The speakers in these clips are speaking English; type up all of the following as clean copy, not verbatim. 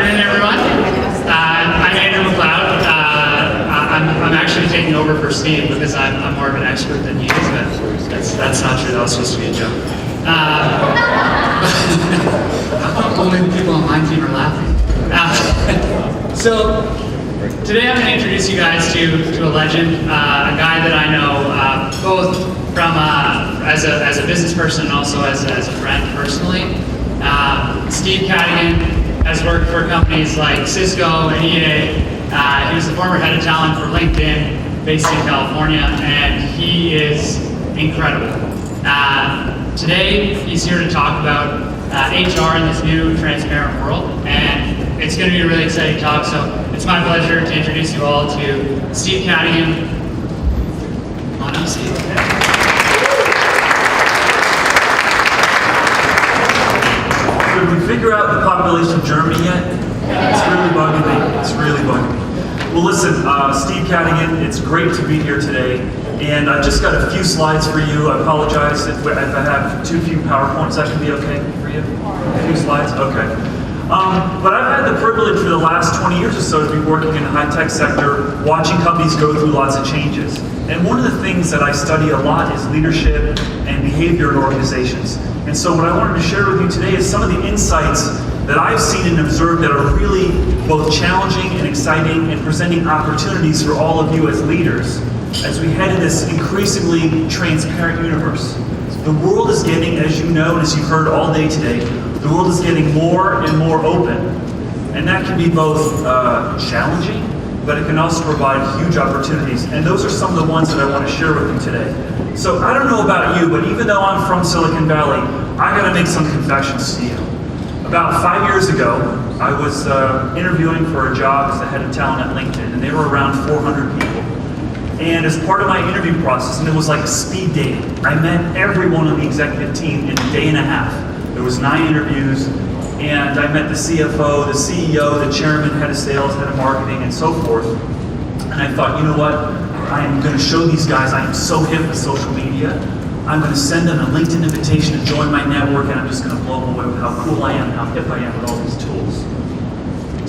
afternoon, everyone. I'm Andrew McLeod. I'm actually taking over for Steve because I'm more of an expert than he is, but that's not true. That was supposed to be a joke. Only the people on my team are laughing. So today I'm going to introduce you guys to a legend, a guy that I know both from as a business person and also as a friend personally. Steve Cadigan has worked for companies like Cisco and EA. He was the former head of talent for LinkedIn, based in California, and he is incredible. Today, he's here to talk about HR in this new transparent world, and it's going to be a really exciting talk, so it's my pleasure to introduce you all to Steve Cadigan. Come on up, Steve. Did we figure out the population of Germany yet? It's really bugging me. It's really bugging me. Well, listen, Steve Cadigan, it's great to be here today. And I've just got a few slides for you. I apologize if I have too few PowerPoints. That can be okay for you? A few slides? Okay. But I've had the privilege for the last 20 years or so to be working in the high-tech sector, watching companies go through lots of changes. And one of the things that I study a lot is leadership and behavior in organizations. And so what I wanted to share with you today is some of the insights that I've seen and observed that are really both challenging and exciting and presenting opportunities for all of you as leaders as we head in this increasingly transparent universe. The world is getting, as you know and as you've heard all day today, the world is getting more and more open. And that can be both challenging, but it can also provide huge opportunities. And those are some of the ones that I want to share with you today. So I don't know about you, but even though I'm from Silicon Valley, I got to make some confessions to you. About 5 years ago, I was interviewing for a job as the head of talent at LinkedIn, and they were around 400 people. And as part of my interview process, and it was like a speed dating, I met everyone on the executive team in a day and a half. There was 9 interviews, and I met the CFO, the CEO, the chairman, head of sales, head of marketing, and so forth. And I thought, you know what? I am going to show these guys I am so hip with social media. I'm going to send them a LinkedIn invitation to join my network, and I'm just going to blow them away with how cool I am and how hip I am with all these tools.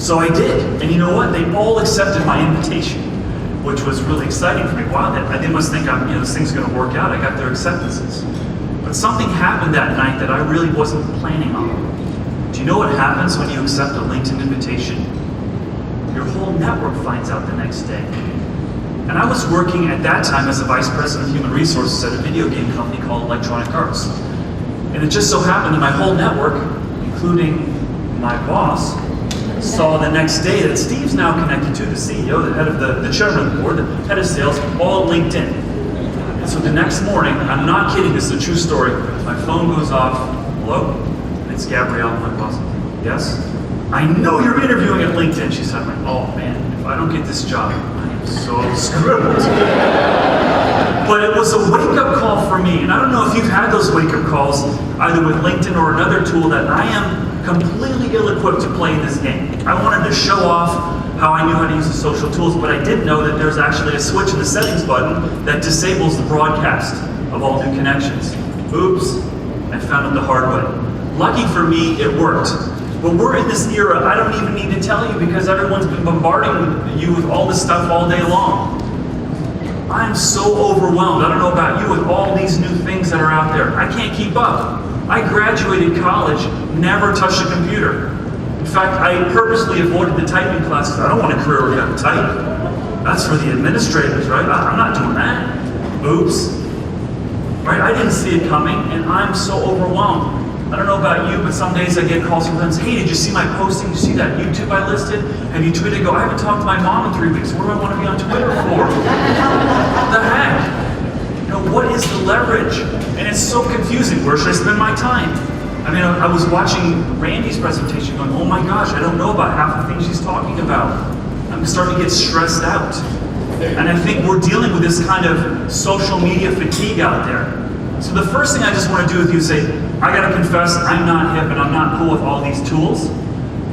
So I did. And you know what? They all accepted my invitation, which was really exciting for me. Wow, they must think this thing's going to work out. I got their acceptances. But something happened that night that I really wasn't planning on. Do you know what happens when you accept a LinkedIn invitation? Your whole network finds out the next day. And I was working at that time as a vice president of human resources at a video game company called Electronic Arts. And it just so happened that my whole network, including my boss, saw the next day that Steve's now connected to the CEO, the head of the chairman of the board, the head of sales, all at LinkedIn. And so the next morning, I'm not kidding, this is a true story, my phone goes off. Hello? It's Gabrielle, my boss. Yes? I know you're interviewing at LinkedIn. She said, oh man, if I don't get this job, I am so screwed. But it was a wake-up call for me. And I don't know if you've had those wake-up calls, either with LinkedIn or another tool, that I am completely ill-equipped to play this game. I wanted to show off how I knew how to use the social tools, but I did know that there's actually a switch in the settings button that disables the broadcast of all new connections. Oops, I found it the hard way. Lucky for me, it worked. But we're in this era, I don't even need to tell you because everyone's been bombarding you with all this stuff all day long. I'm so overwhelmed, I don't know about you, with all these new things that are out there. I can't keep up. I graduated college, never touched a computer. In fact, I purposely avoided the typing classes. I don't want a career where you have to type. That's for the administrators, right? I'm not doing that. Oops. Right? I didn't see it coming, and I'm so overwhelmed. I don't know about you, but some days I get calls from friends, hey, did you see my posting? Did you see that YouTube I listed? Have you tweeted? I go, I haven't talked to my mom in 3 weeks. What do I want to be on Twitter for? What the heck? You know, what is the leverage? And it's so confusing. Where should I spend my time? I mean, I was watching Randy's presentation going, oh my gosh, I don't know about half the things she's talking about. I'm starting to get stressed out. And I think we're dealing with this kind of social media fatigue out there. So the first thing I just want to do with you is say, I got to confess, I'm not hip and I'm not cool with all these tools,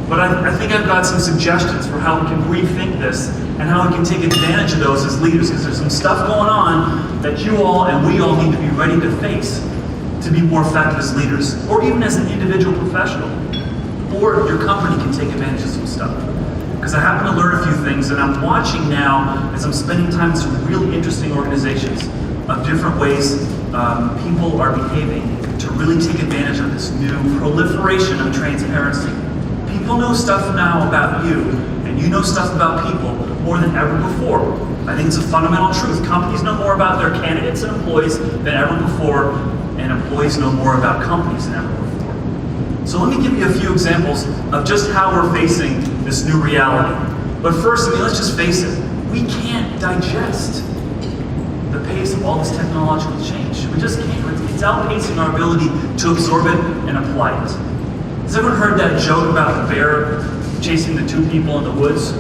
but I think I've got some suggestions for how we can rethink this and how we can take advantage of those as leaders, because there's some stuff going on that you all and we all need to be ready to face to be more effective as leaders, or even as an individual professional. or your company can take advantage of some stuff. Because I happen to learn a few things, and I'm watching now, as I'm spending time in some really interesting organizations, of different ways people are behaving to really take advantage of this new proliferation of transparency. People know stuff now about you, and you know stuff about people more than ever before. I think it's a fundamental truth. Companies know more about their candidates and employees than ever before, and employees know more about companies than ever before. So let me give you a few examples of just how we're facing this new reality. But first, let's just face it, we can't digest the pace of all this technological change. We just can't. It's outpacing our ability to absorb it and apply it. Has everyone heard that joke about the bear chasing the two people in the woods?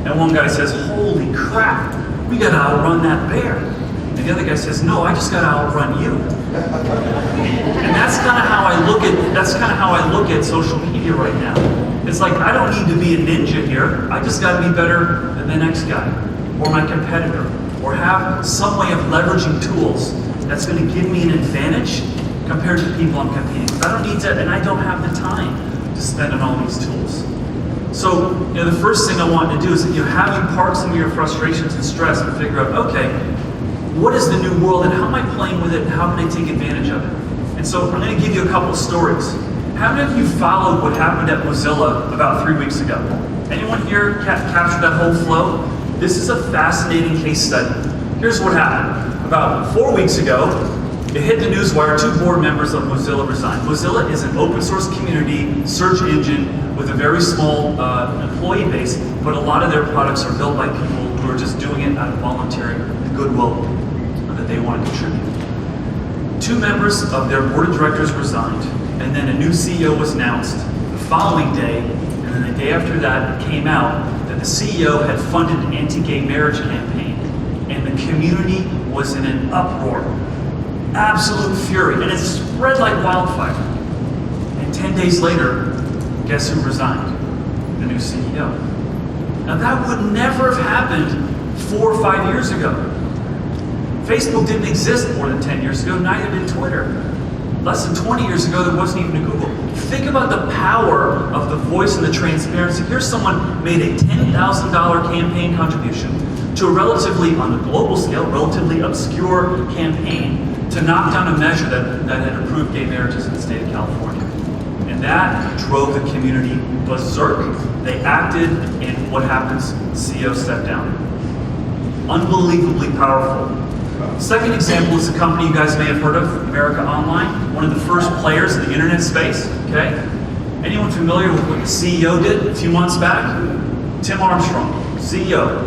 And one guy says, "Holy crap, we gotta outrun that bear." And the other guy says, "No, I just gotta outrun you." And that's kind of how I look at social media right now. It's like, I don't need to be a ninja here. I just gotta be better than the next guy or my competitor, or have some way of leveraging tools that's going to give me an advantage compared to people I'm competing with. I don't need to, and I don't have the time to spend on all these tools. So, the first thing I want to do is have you park some of your frustrations and stress and figure out, okay, what is the new world and how am I playing with it and how can I take advantage of it? And so I'm going to give you a couple of stories. How many of you followed what happened at Mozilla about 3 weeks ago? Anyone here captured that whole flow? This is a fascinating case study. Here's what happened. About 4 weeks ago, it hit the newswire, 2 board members of Mozilla resigned. Mozilla is an open source community search engine with a very small employee base, but a lot of their products are built by people who are just doing it out of voluntary goodwill that they want to contribute. 2 members of their board of directors resigned, and then a new CEO was announced the following day, and then the day after that it came out that the CEO had funded an anti-gay marriage campaign, and the community was in an uproar, absolute fury, and it spread like wildfire. And 10 days later, guess who resigned? The new CEO. Now that would never have happened 4 or 5 years ago. Facebook didn't exist more than 10 years ago, neither did Twitter. Less than 20 years ago, there wasn't even a Google. Think about the power of the voice and the transparency. Here's someone made a $10,000 campaign contribution to a relatively, on a global scale, relatively obscure campaign to knock down a measure that had approved gay marriages in the state of California. And that drove the community berserk. They acted, and what happens? The CEO stepped down. Unbelievably powerful. Second example is a company you guys may have heard of, America Online, one of the first players in the internet space, okay? Anyone familiar with what the CEO did a few months back? Tim Armstrong, CEO,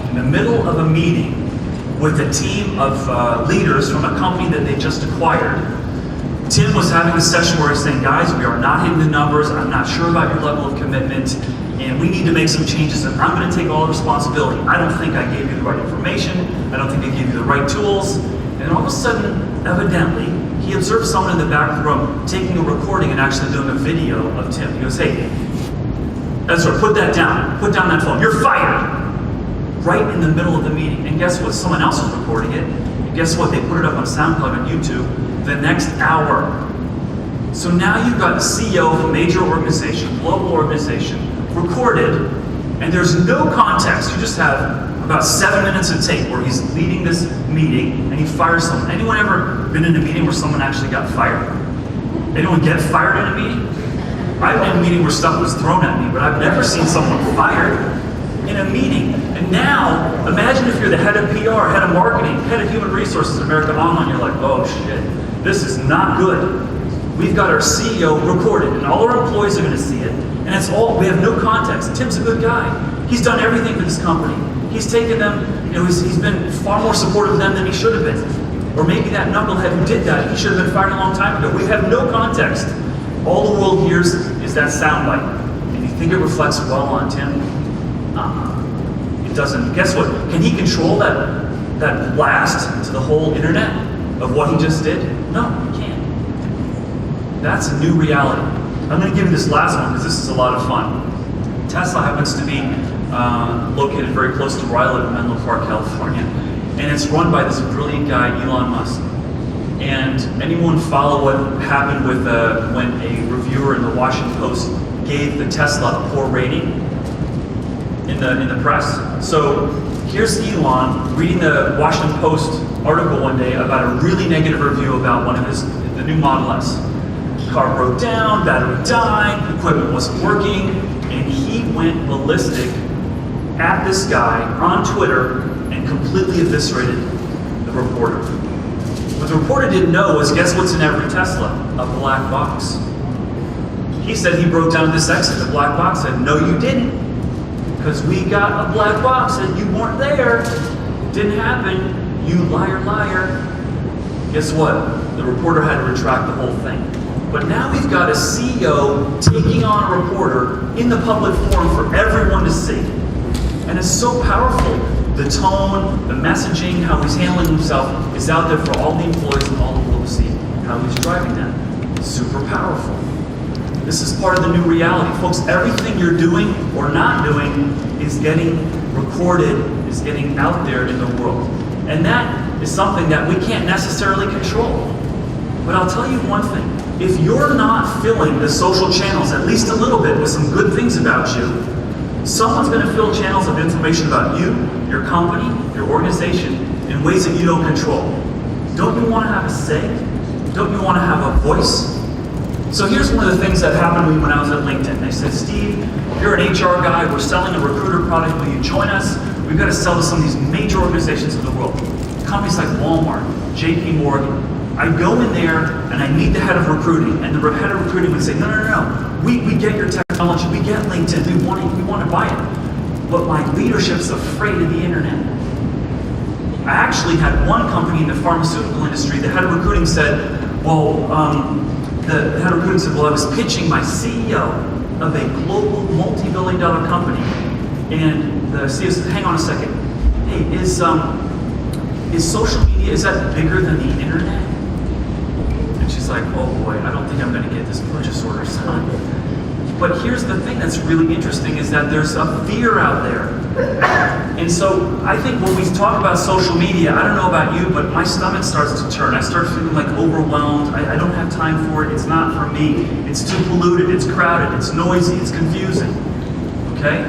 in the middle of a meeting with a team of leaders from a company that they just acquired. Tim was having a session where he's saying, guys, we are not hitting the numbers, I'm not sure about your level of commitment, and we need to make some changes, and I'm going to take all the responsibility. I don't think I gave you the right information, I don't think I gave you the right tools, and all of a sudden, evidently, he observed someone in the back of the room taking a recording and actually doing a video of Tim. He goes, hey, Ezra, put that down that phone, you're fired! Right in the middle of the meeting. And guess what? Someone else was recording it. And guess what? They put it up on SoundCloud and YouTube the next hour. So now you've got the CEO of a major organization, global organization, recorded, and there's no context. You just have about 7 minutes of tape where he's leading this meeting and he fires someone. Anyone ever been in a meeting where someone actually got fired? Anyone get fired in a meeting? I've been in a meeting where stuff was thrown at me, but I've never seen someone fired in a meeting. And now, imagine if you're the head of PR, head of marketing, head of human resources at America Online, you're like, oh shit, this is not good. We've got our CEO recorded, and all our employees are going to see it, and it's all, we have no context. Tim's a good guy. He's done everything for this company. He's taken them, he's been far more supportive of them than he should have been. Or maybe that knucklehead who did that, he should have been fired a long time ago. We have no context. All the world hears is that soundbite. And you think it reflects well on Tim? It doesn't. Guess what? Can he control that blast to the whole internet of what he just did? No, he can't. That's a new reality. I'm going to give you this last one because this is a lot of fun. Tesla happens to be located very close to where I live in Menlo Park, California, and it's run by this brilliant guy, Elon Musk. And anyone follow what happened with when a reviewer in the Washington Post gave the Tesla a poor rating in the press? So here's Elon reading the Washington Post article one day about a really negative review about the new Model S. Car broke down, battery died, equipment wasn't working, and he went ballistic at this guy on Twitter and completely eviscerated the reporter. What the reporter didn't know was, guess what's in every Tesla? A black box. He said he broke down at this exit. The black box said, no, you didn't. Because we got a black box and you weren't there. Didn't happen. You liar, liar. Guess what? The reporter had to retract the whole thing. But now we've got a CEO taking on a reporter in the public forum for everyone to see. And it's so powerful. The tone, the messaging, how he's handling himself is out there for all the employees and all the world to see how he's driving that. Super powerful. This is part of the new reality. Folks, everything you're doing or not doing is getting recorded, is getting out there in the world. And that is something that we can't necessarily control. But I'll tell you one thing. If you're not filling the social channels at least a little bit with some good things about you, someone's going to fill channels of information about you, your company, your organization, in ways that you don't control. Don't you want to have a say? Don't you want to have a voice? So here's one of the things that happened to me when I was at LinkedIn. They said, Steve, you're an HR guy, we're selling a recruiter product, will you join us? We've got to sell to some of these major organizations in the world. Companies like Walmart, JP Morgan. I go in there and I meet the head of recruiting, and the head of recruiting would say, no. We get your technology, we get LinkedIn, we want to buy it. But my leadership's afraid of the internet. I actually had one company in the pharmaceutical industry, the head of recruiting said, the head of recruiting said, I was pitching my CEO of a global multi-billion-dollar company. And the CEO said, hang on a second. Hey, is social media, is that bigger than the internet? And she's like, oh boy, I don't think I'm going to get this purchase order signed. But here's the thing that's really interesting is that there's a fear out there. And so I think when we talk about social media, I don't know about you, but my stomach starts to turn. I start feeling like overwhelmed. I don't have time for it. It's not for me. It's too polluted. It's crowded. It's noisy. It's confusing. Okay?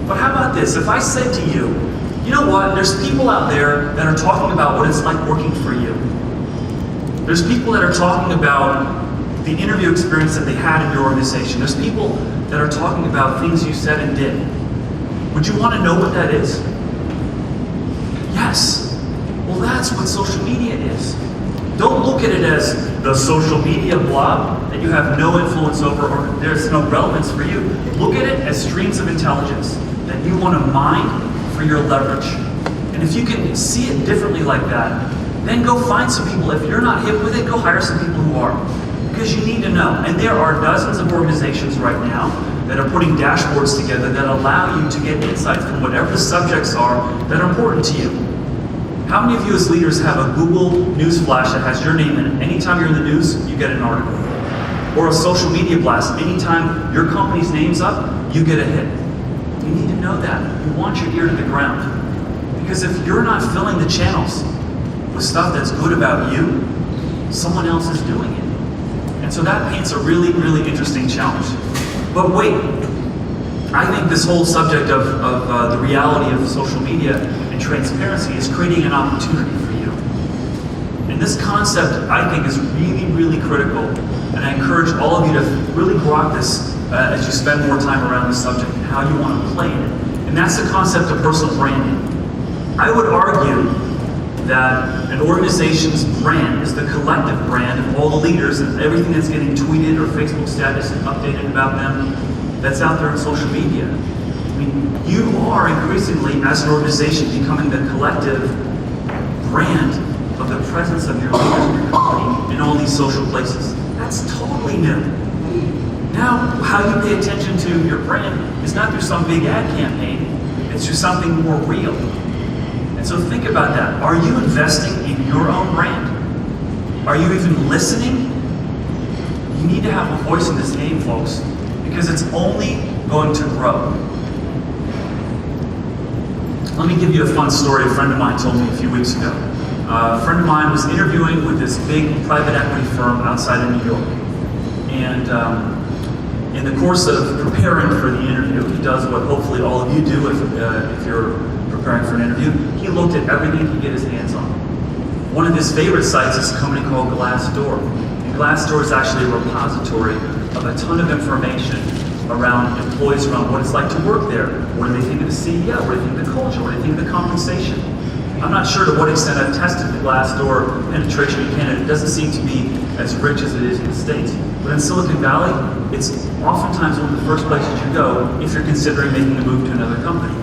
But how about this? If I said to you, you know what? There's people out there that are talking about what it's like working for you. There's people that are talking about the interview experience that they had in your organization. There's people that are talking about things you said and did. Would you want to know what that is? Yes. Well, that's what social media is. Don't look at it as the social media blob that you have no influence over or there's no relevance for you. Look at it as streams of intelligence that you want to mine for your leverage. And if you can see it differently like that, then go find some people. If you're not hip with it, go hire some people who are. Because you need to know. And there are dozens of organizations right now that are putting dashboards together that allow you to get insights from whatever the subjects are that are important to you. How many of you as leaders have a Google News flash that has your name in it? Anytime you're in the news, you get an article. Or a social media blast. Anytime your company's name's up, you get a hit. You need to know that. You want your ear to the ground. Because if you're not filling the channels with stuff that's good about you, someone else is doing it. And so that paints a really, really interesting challenge. But wait, I think this whole subject of the reality of social media and transparency is creating an opportunity for you. And this concept, I think, is really, really critical. And I encourage all of you to really grok this as you spend more time around this subject and how you want to play in it. And that's the concept of personal branding. I would argue that an organization's brand is the collective brand of all the leaders and everything that's getting tweeted or Facebook status and updated about them that's out there on social media. I mean, you are increasingly, as an organization, becoming the collective brand of the presence of your leaders in your company in all these social places. That's totally new. Now, how you pay attention to your brand is not through some big ad campaign, it's through something more real. And so think about that. Are you investing in your own brand? Are you even listening? You need to have a voice in this game, folks, because it's only going to grow. Let me give you a fun story a friend of mine told me a few weeks ago. A friend of mine was interviewing with this big private equity firm outside of New York. And in the course of preparing for the interview, he does what hopefully all of you do if you're preparing for an interview. He looked at everything he could get his hands on. One of his favorite sites is a company called Glassdoor. And Glassdoor is actually a repository of a ton of information around employees, around what it's like to work there. What do they think of the CEO? What do they think of the culture? What do they think of the compensation? I'm not sure to what extent I've tested the Glassdoor penetration in Canada. It doesn't seem to be as rich as it is in the States. But in Silicon Valley, it's oftentimes one of the first places you go if you're considering making a move to another company.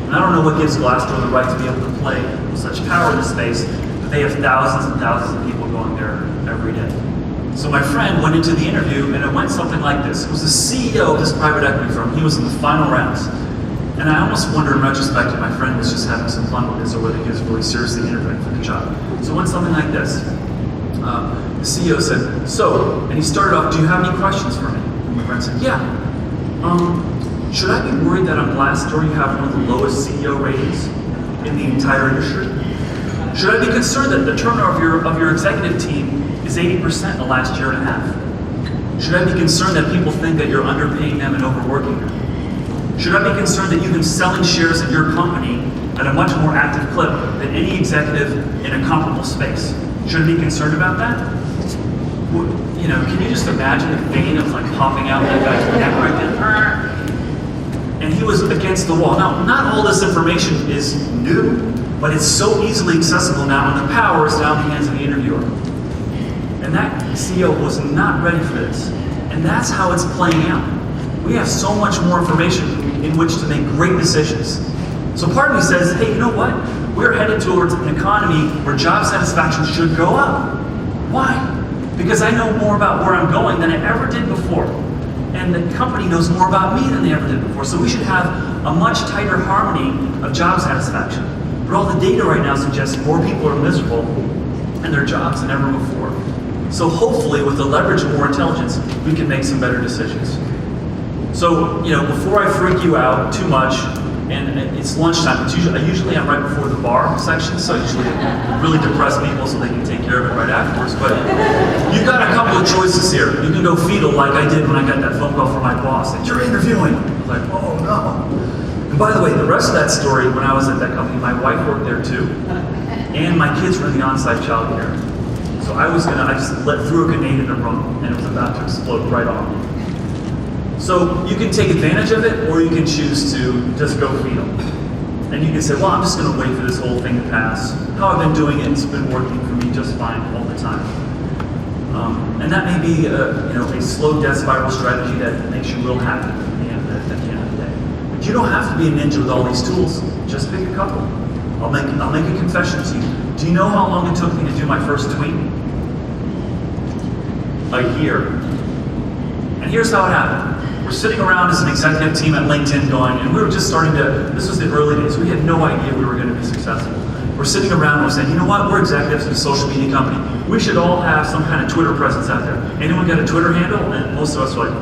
And I don't know what gives Glassdoor the right to be able to play such power in the space, but they have thousands and thousands of people going there every day. So my friend went into the interview, and it went something like this. It was the CEO of this private equity firm. He was in the final rounds. And I almost wonder in retrospect if my friend was just having some fun with this or whether he was really seriously interviewing for the job. So it went something like this. The CEO said, so, and he started off, do you have any questions for me? And my friend said, yeah. Should I be worried that on Glassdoor you have one of the lowest CEO ratings in the entire industry? Should I be concerned that the turnover of your executive team is 80% in the last year and a half? Should I be concerned that people think that you're underpaying them and overworking them? Should I be concerned that you've been selling shares in your company at a much more active clip than any executive in a comparable space? Should I be concerned about that? You know, can you just imagine the vein of like popping out that guy's neck right then? And he was against the wall. Now, not all this information is new, but it's so easily accessible now, and the power is now in the hands of the interviewer. And that CEO was not ready for this. And that's how it's playing out. We have so much more information in which to make great decisions. So part of me says, hey, you know what? We're headed towards an economy where job satisfaction should go up. Why? Because I know more about where I'm going than I ever did before. And the company knows more about me than they ever did before. So we should have a much tighter harmony of job satisfaction. But all the data right now suggests more people are miserable in their jobs than ever before. So hopefully with the leverage of more intelligence, we can make some better decisions. So, you know, before I freak you out too much, and it's lunchtime, usually I'm right before the bar section, so I usually really depress people so they can take care of it right afterwards. But you've got a couple of choices here. You can go fetal like I did when I got that phone call from my boss, and you're interviewing. I was like, oh no. And by the way, the rest of that story, when I was at that company, my wife worked there too, and my kids were in the on-site childcare. So I just threw a grenade in the room, and it was about to explode right on. So you can take advantage of it, or you can choose to just go fetal. And you can say, well, I'm just going to wait for this whole thing to pass. How I've been doing it, it's been working for me just fine all the time. And that may be a slow death spiral strategy that makes you real happy at the end of the day. But you don't have to be a ninja with all these tools. Just pick a couple. I'll make a confession to you. Do you know how long it took me to do my first tweet? A year. And here's how it happened. We're sitting around as an executive team at LinkedIn going, and we were just starting to, this was the early days, we had no idea we were going to be successful. We're sitting around and we're saying, you know what, we're executives in a social media company. We should all have some kind of Twitter presence out there. Anyone got a Twitter handle? And most of us were like,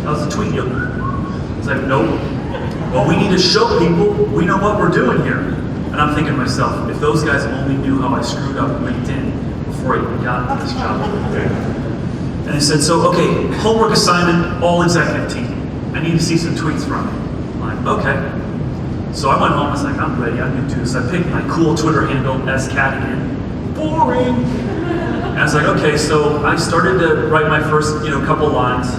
how's the tweet you? It's like, nope. Well, we need to show people we know what we're doing here. And I'm thinking to myself, if those guys only knew how I screwed up LinkedIn before I even got into this job. And they said, so, okay, homework assignment, all executive team. I need to see some tweets from you. I'm like, okay. So I went home, I was like, I'm ready, I'm gonna do this. I picked my cool Twitter handle, Cadigan. Boring. And I was like, okay, so I started to write my first, couple lines.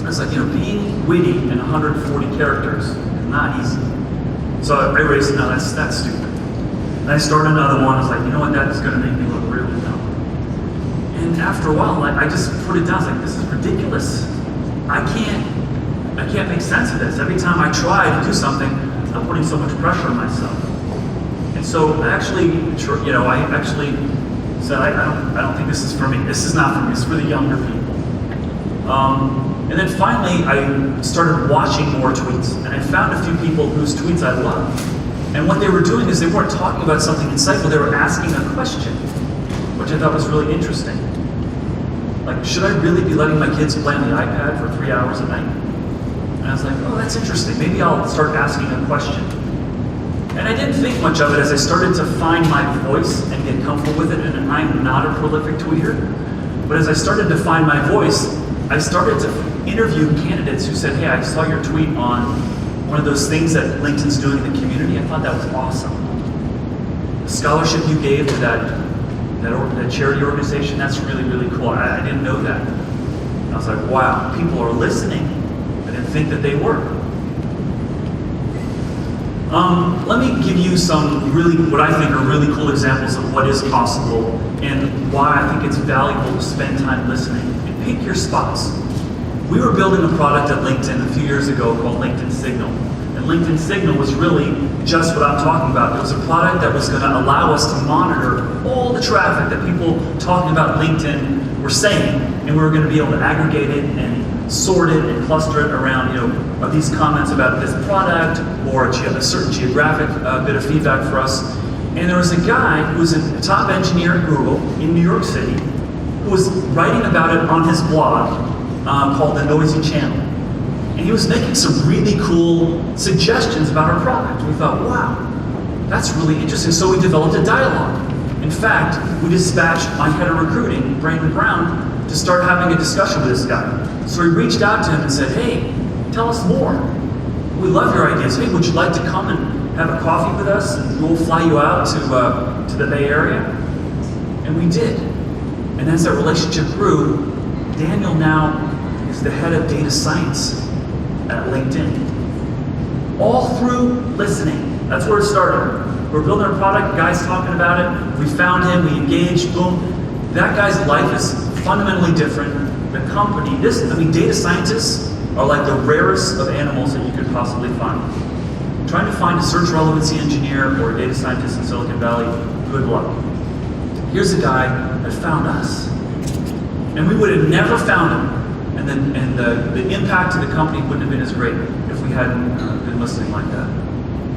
I was like, being witty in 140 characters, not easy. So I erased it, no, that's stupid. And I started another one, I was like, you know what, that's gonna make me look really dumb. And after a while, I just put it down. I was like, this is ridiculous. I can't make sense of this. Every time I try to do something, I'm putting so much pressure on myself. And so I actually said, I don't think this is for me. This is not for me. It's for the younger people. And then finally, I started watching more tweets, and I found a few people whose tweets I loved. And what they were doing is they weren't talking about something insightful. They were asking a question, which I thought was really interesting. Like, should I really be letting my kids play on the iPad for 3 hours a night? And I was like, oh, that's interesting. Maybe I'll start asking a question. And I didn't think much of it as I started to find my voice and get comfortable with it, and I'm not a prolific tweeter. But as I started to find my voice, I started to interview candidates who said, hey, I saw your tweet on one of those things that LinkedIn's doing in the community. I thought that was awesome. The scholarship you gave to that charity organization, that's really, really cool. I didn't know that. And I was like, wow, people are listening. I didn't think that they were. Let me give you some what I think are really cool examples of what is possible and why I think it's valuable to spend time listening. And pick your spots. We were building a product at LinkedIn a few years ago called LinkedIn Signal. And LinkedIn Signal was really just what I'm talking about. It was a product that was going to allow us to monitor all the traffic that people talking about LinkedIn were saying, and we were going to be able to aggregate it and sort it and cluster it around, are these comments about this product or a certain geographic bit of feedback for us. And there was a guy who was a top engineer at Google in New York City who was writing about it on his blog called The Noisy Channel. And he was making some really cool suggestions about our product. We thought, wow, that's really interesting. So we developed a dialogue. In fact, we dispatched my head of recruiting, Brandon Brown, to start having a discussion with this guy. So we reached out to him and said, hey, tell us more. We love your ideas. Hey, would you like to come and have a coffee with us? And we'll fly you out to the Bay Area. And we did. And as that relationship grew, Daniel now is the head of data science at LinkedIn. All through listening. That's where it started. We're building our product, guys talking about it. We found him, we engaged, boom. That guy's life is fundamentally different. The company, data scientists are like the rarest of animals that you could possibly find. Trying to find a search relevancy engineer or a data scientist in Silicon Valley, good luck. Here's a guy that found us. And we would have never found him. And the impact to the company wouldn't have been as great if we hadn't been listening like that.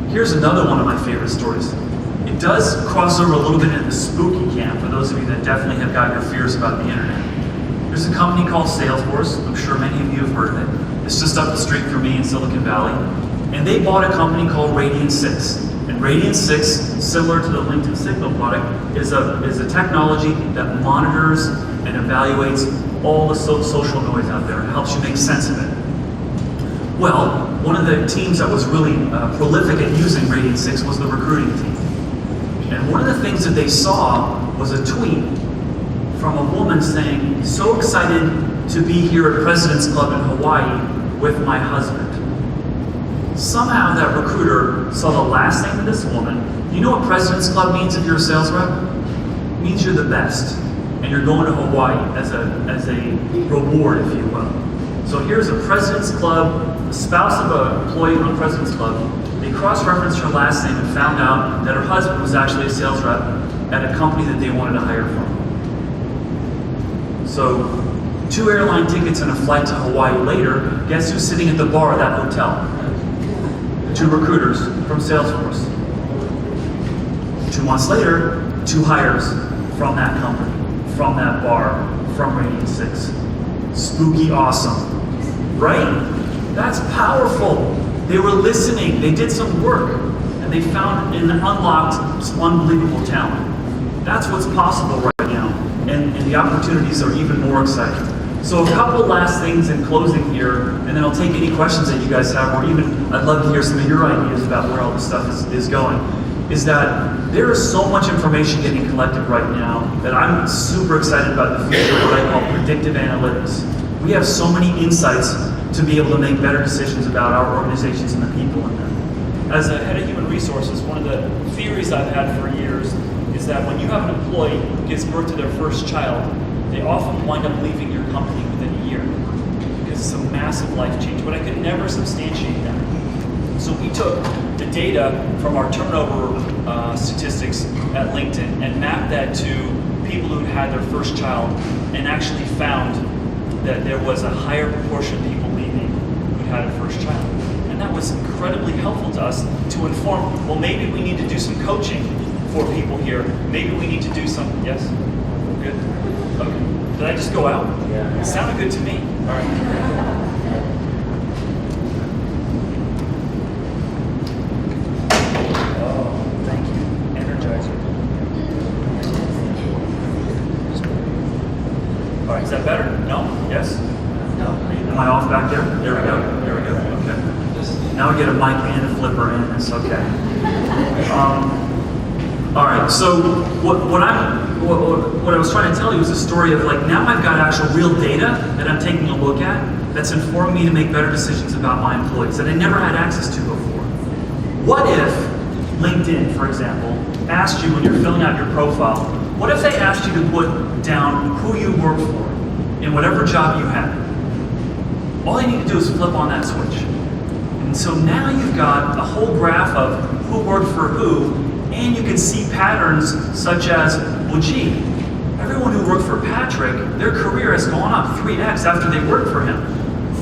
Here's another one of my favorite stories. It does cross over a little bit into the spooky camp for those of you that definitely have got your fears about the internet. There's a company called Salesforce. I'm sure many of you have heard of it. It's just up the street from me in Silicon Valley. And they bought a company called Radian6. And Radian6, similar to the LinkedIn Signal product, is a technology that monitors and evaluates all the social noise out there and helps you make sense of it. Well, one of the teams that was really prolific at using Radian6 was the recruiting team. And one of the things that they saw was a tweet from a woman saying, so excited to be here at President's Club in Hawaii with my husband. Somehow that recruiter saw the last name of this woman. You know what President's Club means if you're a sales rep? It means you're the best. And you're going to Hawaii as a reward, if you will. So here's a President's Club, the spouse of an employee on President's Club. They cross-referenced her last name and found out that her husband was actually a sales rep at a company that they wanted to hire from. So 2 airline tickets and a flight to Hawaii later, guess who's sitting at the bar of that hotel? 2 recruiters from Salesforce. 2 months later, 2 hires from that company, from that bar, from Radian6. Spooky awesome, right? That's powerful. They were listening, they did some work, and they found and unlocked some unbelievable talent. That's what's possible right now, and the opportunities are even more exciting. So a couple last things in closing here, and then I'll take any questions that you guys have, or even I'd love to hear some of your ideas about where all this stuff is going, is that there is so much information getting collected right now that I'm super excited about the future of what I call predictive analytics. We have so many insights to be able to make better decisions about our organizations and the people in them. As a head of human resources, one of the theories I've had for years is that when you have an employee who gives birth to their first child, they often wind up leaving your company within a year because it's a massive life change, but I could never substantiate that. So we took the data from our turnover statistics at LinkedIn and mapped that to people who had their first child and actually found that there was a higher proportion of people leaving who had a first child. And that was incredibly helpful to us to inform, well, maybe we need to do some coaching for people here. Maybe we need to do some, yes? Good? Okay. Did I just go out? Yeah. It sounded good to me. All right. All right, is that better? No? Yes? No. Am I off back there? There we go. There we go. Okay. Now we get a mic and a flipper in this. Okay. All right. So what I was trying to tell you is a story of like now I've got actual real data that I'm taking a look at that's informing me to make better decisions about my employees that I never had access to before. What if LinkedIn, for example, asked you when you're filling out your profile, what if they asked you to put down who you work for in whatever job you have? All you need to do is flip on that switch. And so now you've got a whole graph of who worked for who, and you can see patterns such as, well, gee, everyone who worked for Patrick, their career has gone up 3x after they worked for him.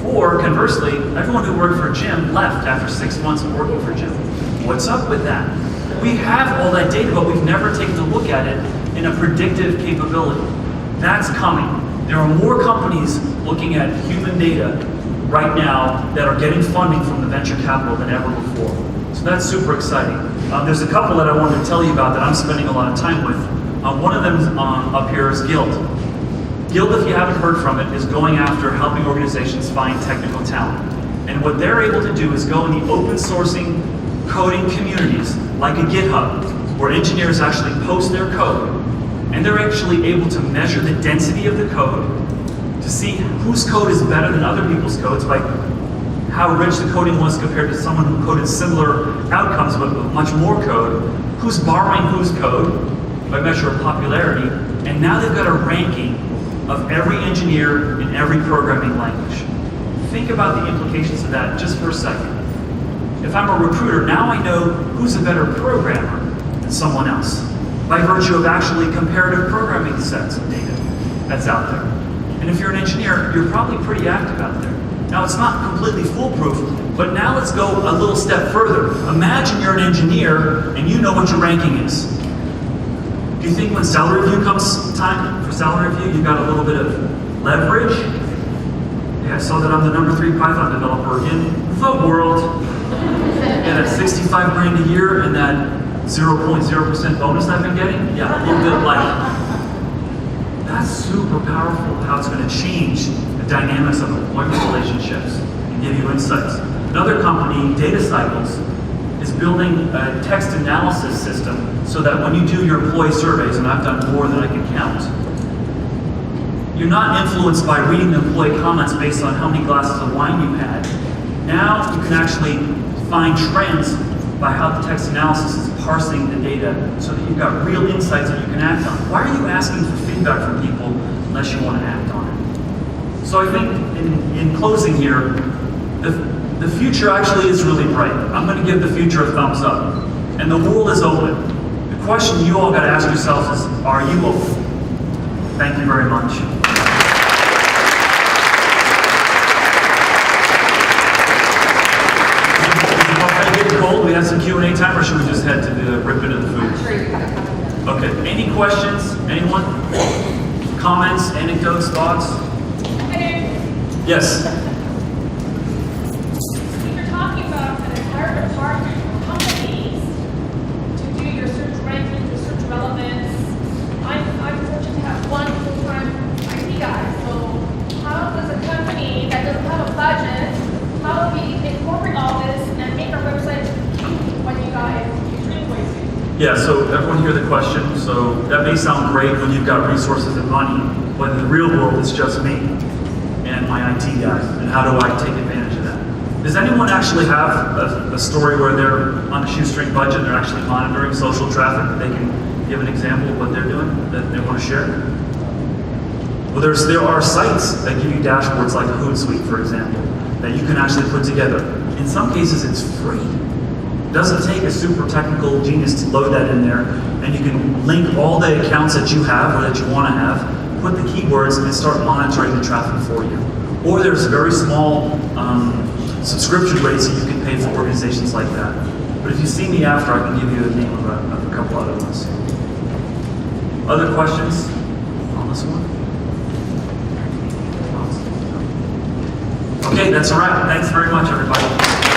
Or conversely, everyone who worked for Jim left after 6 months of working for Jim. What's up with that? We have all that data, but we've never taken a look at it in a predictive capability. That's coming. There are more companies looking at human data right now that are getting funding from the venture capital than ever before. So that's super exciting. There's a couple that I wanted to tell you about that I'm spending a lot of time with. One of them up here is Guild. Guild, if you haven't heard from it, is going after helping organizations find technical talent. And what they're able to do is go in the open sourcing coding communities, like a GitHub, where engineers actually post their code, and they're actually able to measure the density of the code to see whose code is better than other people's codes by how rich the coding was compared to someone who coded similar outcomes but with much more code, who's borrowing whose code by measure of popularity, and now they've got a ranking of every engineer in every programming language. Think about the implications of that just for a second. If I'm a recruiter, now I know who's a better programmer than someone else by virtue of actually comparative programming sets of data that's out there. And if you're an engineer, you're probably pretty active out there. Now, it's not completely foolproof, but now let's go a little step further. Imagine you're an engineer and you know what your ranking is. Do you think when salary review comes time for salary review, you've got a little bit of leverage? Yeah, I saw that I'm the #3 Python developer in the world. Yeah, that's 65 grand a year and that 0.0% bonus I've been getting. Yeah, a little bit like. That's super powerful, how it's going to change the dynamics of employment relationships and give you insights. Another company, Data Cycles, is building a text analysis system so that when you do your employee surveys, and I've done more than I can count, you're not influenced by reading the employee comments based on how many glasses of wine you've had. Now you can actually find trends by how the text analysis is parsing the data so that you've got real insights that you can act on. Why are you asking for feedback from people unless you want to act on it? So I think in closing here, the future actually is really bright. I'm going to give the future a thumbs up. And the world is open. The question you all got to ask yourselves is, are you open? Thank you very much. Cold? We have some Q&A time, or should we just head to the rip into the food? I'm sure you got a couple. Okay. Any questions? Anyone? Comments? Anecdotes? Thoughts? Yes. You're talking about an entire department of companies to do your search ranking, your search relevance. I'm fortunate to have one full-time IT guy. So how does a company that doesn't have a budget, how do we incorporate all this and make our website what you guys use invoicing? Yeah, so everyone hear the question. So that may sound great when you've got resources and money, but in the real world it's just me and my IT guys. And how do I take advantage of that? Does anyone actually have a story where they're on a shoestring budget, they're actually monitoring social traffic, that they can give an example of what they're doing that they want to share? Well, there are sites that give you dashboards like Hootsuite, for example, that you can actually put together. In some cases, it's free. It doesn't take a super technical genius to load that in there, and you can link all the accounts that you have or that you want to have, put the keywords, and start monitoring the traffic for you. Or there's very small subscription rates that you can pay for organizations like that. But if you see me after, I can give you the name of a couple other ones. Other questions on this one? Okay, that's a wrap. Thanks very much, everybody.